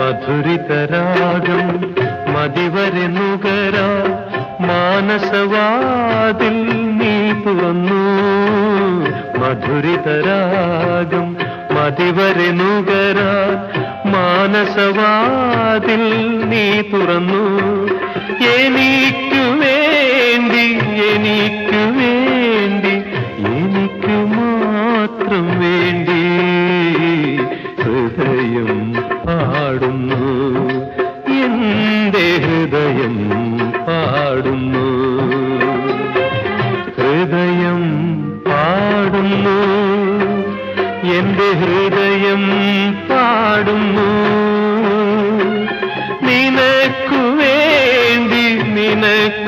മധുരിതരാഗം മതിവരെ നുകരാ മാനസവാതിൽ നീ തുറന്നു. മധുരിതരാഗം മതിവരെ നുകരാ മാനസവാതിൽ നീ തുറന്നു. എനിക്കു വേണ്ടി എനിക്കു വേണ്ടി എനിക്കു മാത്രം വേണ്ടി ഹൃദയം പാടുന്നു. എന്റെ ഹൃദയം പാടുന്നു. ഹൃദയം പാടുന്നു. എന്റെ ഹൃദയം പാടുന്നു. നിനക്കു വേണ്ടി നിനക്കു